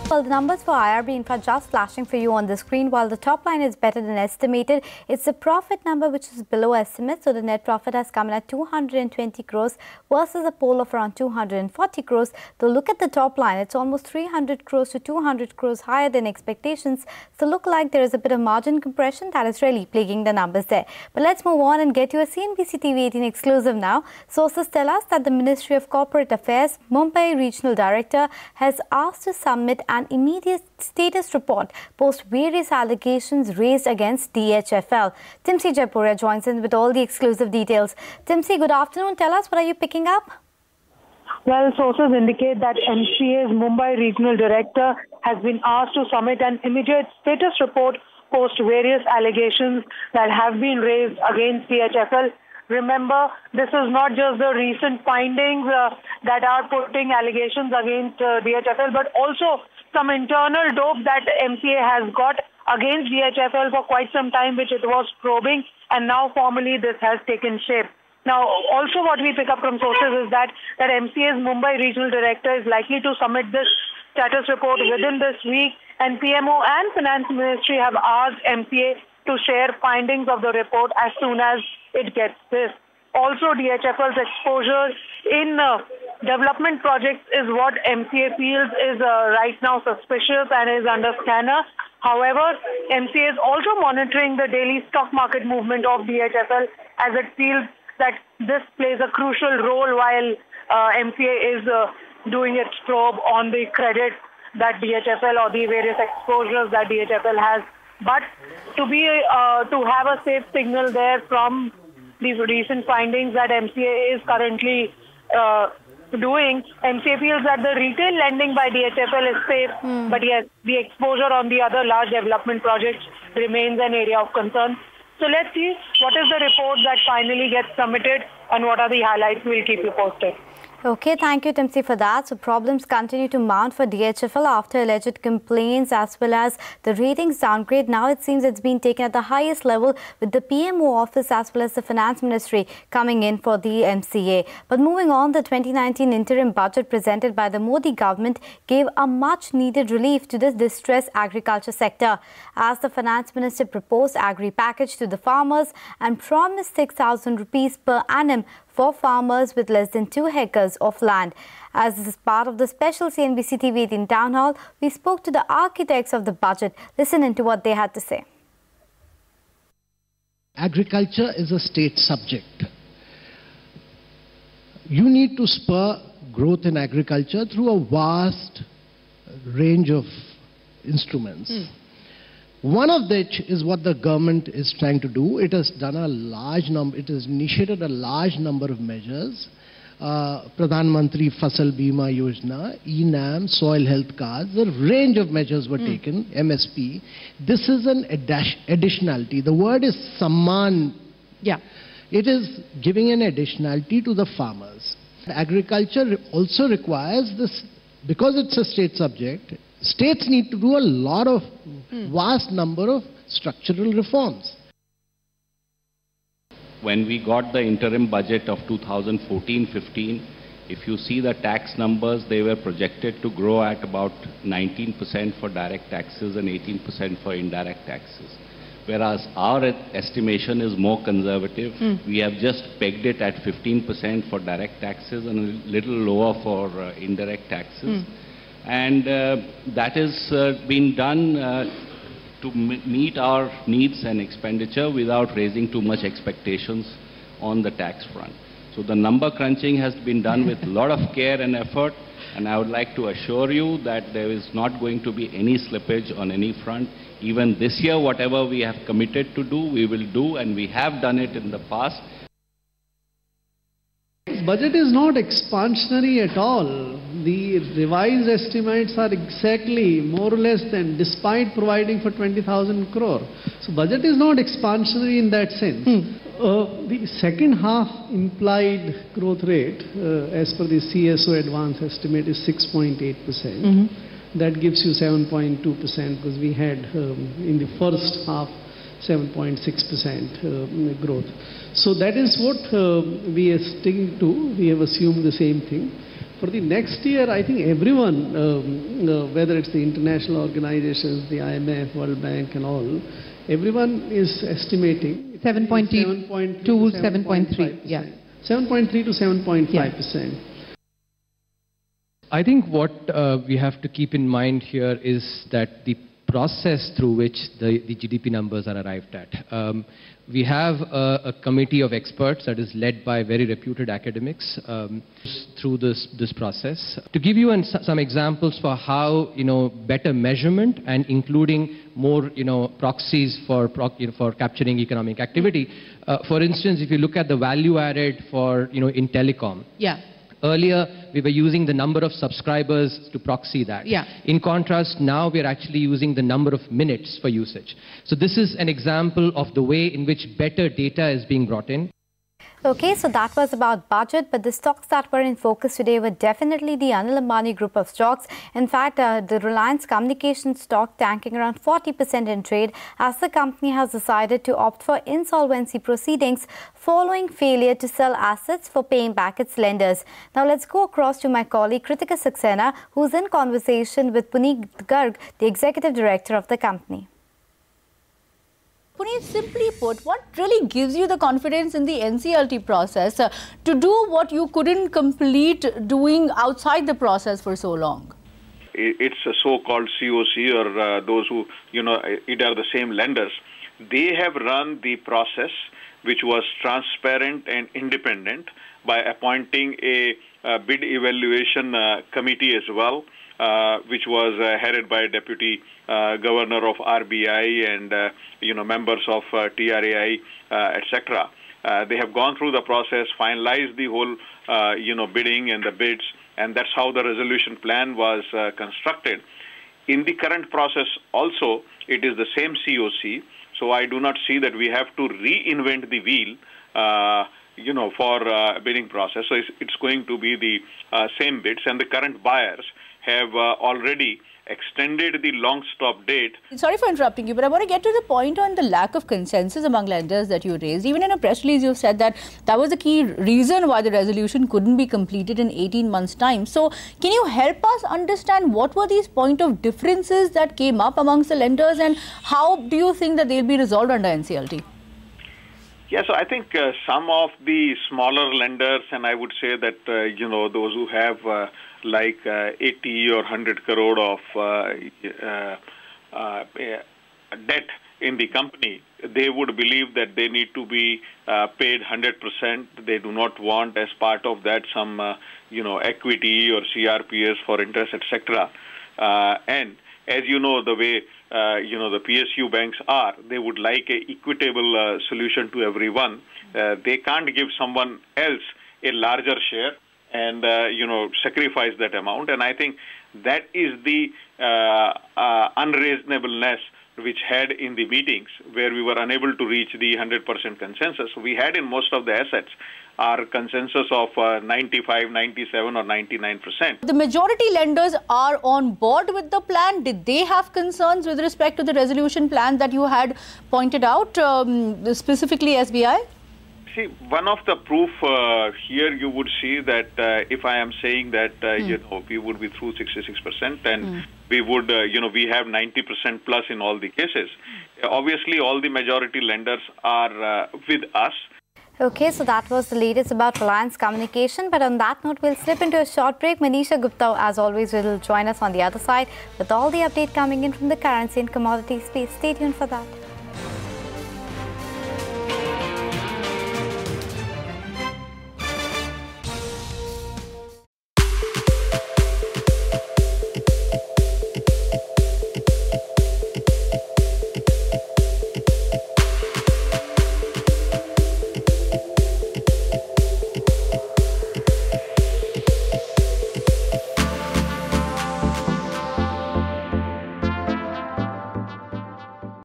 Well, the numbers for IRB Infra just flashing for you on the screen. While the top line is better than estimated, it's the profit number which is below estimate. So the net profit has come in at 220 crores versus a poll of around 240 crores. Though look at the top line, it's almost 300 crores to 200 crores higher than expectations. So look like there is a bit of margin compression that is really plaguing the numbers there. But let's move on and get you a CNBC TV 18 exclusive now. Sources tell us that the Ministry of Corporate Affairs Mumbai Regional Director has asked to submit an immediate status report post various allegations raised against DHFL. Timsi Jaipuria joins in with all the exclusive details. Timsi, good afternoon. Tell us, what are you picking up? Well, sources indicate that MCA's Mumbai Regional Director has been asked to submit an immediate status report post various allegations that have been raised against DHFL. Remember, this is not just the recent findings that are putting allegations against DHFL, but also some internal dope that MCA has got against DHFL for quite some time, which it was probing, and now formally this has taken shape. Now, also what we pick up from sources is that MCA's Mumbai Regional Director is likely to submit this status report within this week, and PMO and Finance Ministry have asked MCA to share findings of the report as soon as it gets this. Also, DHFL's exposure in development projects is what MCA feels is right now suspicious and is under scanner. However, MCA is also monitoring the daily stock market movement of DHFL, as it feels that this plays a crucial role while MCA is doing its probe on the credit that DHFL or the various exposures that DHFL has. But to have a safe signal there from the recent findings that MCA is currently doing, MCA feels that the retail lending by DHFL is safe, but yes, the exposure on the other large development projects remains an area of concern. So let's see what is the report that finally gets submitted and what are the highlights. We'll keep you posted. Okay, thank you, Timsi, for that. So problems continue to mount for DHFL after alleged complaints as well as the ratings downgrade. Now it seems it's been taken at the highest level with the PMO office as well as the Finance Ministry coming in for the MCA. But moving on, the 2019 interim budget presented by the Modi government gave a much needed relief to the distressed agriculture sector, as the Finance Minister proposed agri package to the farmers and promised 6,000 rupees per annum for farmers with less than 2 acres of land. As this is part of the special CNBC TV 18 town hall, we spoke to the architects of the budget. Listen into what they had to say. Agriculture is a state subject. You need to spur growth in agriculture through a vast range of instruments. One of which is what the government is trying to do. It has done a large number, it has initiated a large number of measures. Pradhan Mantri Fasal Bima Yojana, ENAM, soil health cards, a range of measures were taken, MSP. This is an additionality. The word is Samman. Yeah. It is giving an additionality to the farmers. Agriculture also requires this, because it's a state subject. States need to do a lot of vast number of structural reforms. When we got the interim budget of 2014-15, if you see the tax numbers, they were projected to grow at about 19% for direct taxes and 18% for indirect taxes. Whereas our estimation is more conservative. We have just pegged it at 15% for direct taxes and a little lower for indirect taxes. And that is being done to meet our needs and expenditure without raising too much expectations on the tax front. So the number crunching has been done with a lot of care and effort, and I would like to assure you that there is not going to be any slippage on any front. Even this year, whatever we have committed to do, we will do, and we have done it in the past. Budget is not expansionary at all. The revised estimates are exactly more or less than, despite providing for 20,000 crore. So budget is not expansionary in that sense. The second half implied growth rate, as per the CSO advance estimate, is 6.8%. That gives you 7.2% because we had in the first half 7.6% growth. So that is what we are sticking to. We have assumed the same thing. For the next year, I think everyone, whether it's the international organizations, the IMF, World Bank and all, everyone is estimating 7.2 to 7.3. Yeah. 7.3 to 7.5%. Yeah. I think what we have to keep in mind here is that the process through which the GDP numbers are arrived at. We have a committee of experts that is led by very reputed academics through this process. To give you some examples for how, better measurement and including more, proxies for capturing economic activity. For instance, if you look at the value added for, in telecom. Yeah. Earlier, we were using the number of subscribers to proxy that. Yeah. In contrast, now we're actually using the number of minutes for usage. So this is an example of the way in which better data is being brought in. Okay, so that was about budget, but the stocks that were in focus today were definitely the Anil Ambani group of stocks. In fact, the Reliance Communications stock tanking around 40% in trade as the company has decided to opt for insolvency proceedings following failure to sell assets for paying back its lenders. Now let's go across to my colleague Kritika Saxena, who's in conversation with Puneet Garg, the executive director of the company. Puneet, simply put, what really gives you the confidence in the NCLT process to do what you couldn't complete doing outside the process for so long? It's a so-called COC or those who, it are the same lenders. They have run the process which was transparent and independent by appointing a bid evaluation committee as well, which was headed by Deputy Governor of RBI and members of TRAI, etc. They have gone through the process, finalized the whole bidding and the bids, and that's how the resolution plan was constructed. In the current process also, it is the same COC, so I do not see that we have to reinvent the wheel for bidding process. So it's going to be the same bids, and the current buyers have already extended the long stop date. Sorry for interrupting you, but I want to get to the point on the lack of consensus among lenders that you raised. Even in a press release, you've said that that was the key reason why the resolution couldn't be completed in 18 months' time. So can you help us understand what were these point of differences that came up amongst the lenders, and how do you think that they'll be resolved under NCLT? Yeah, so I think some of the smaller lenders, and I would say that, those who have like 80 or 100 crore of debt in the company, they would believe that they need to be paid 100%. They do not want as part of that some, equity or CRPS for interest, etc. And as you know, the way the PSU banks are, they would like a equitable solution to everyone. They can't give someone else a larger share and sacrifice that amount. And I think that is the unreasonableness which had in the meetings where we were unable to reach the 100% consensus. We had in most of the assets our consensus of 95, 97 or 99%. The majority lenders are on board with the plan. Did they have concerns with respect to the resolution plan that you had pointed out, specifically SBI? See, one of the proof here you would see that if I am saying that, we would be through 66% and we would, we have 90% plus in all the cases. Obviously, all the majority lenders are with us. Okay, so that was the latest about Reliance Communication. But on that note, we'll slip into a short break. Manisha Gupta, as always, will join us on the other side with all the update coming in from the currency and commodity space. Stay tuned for that.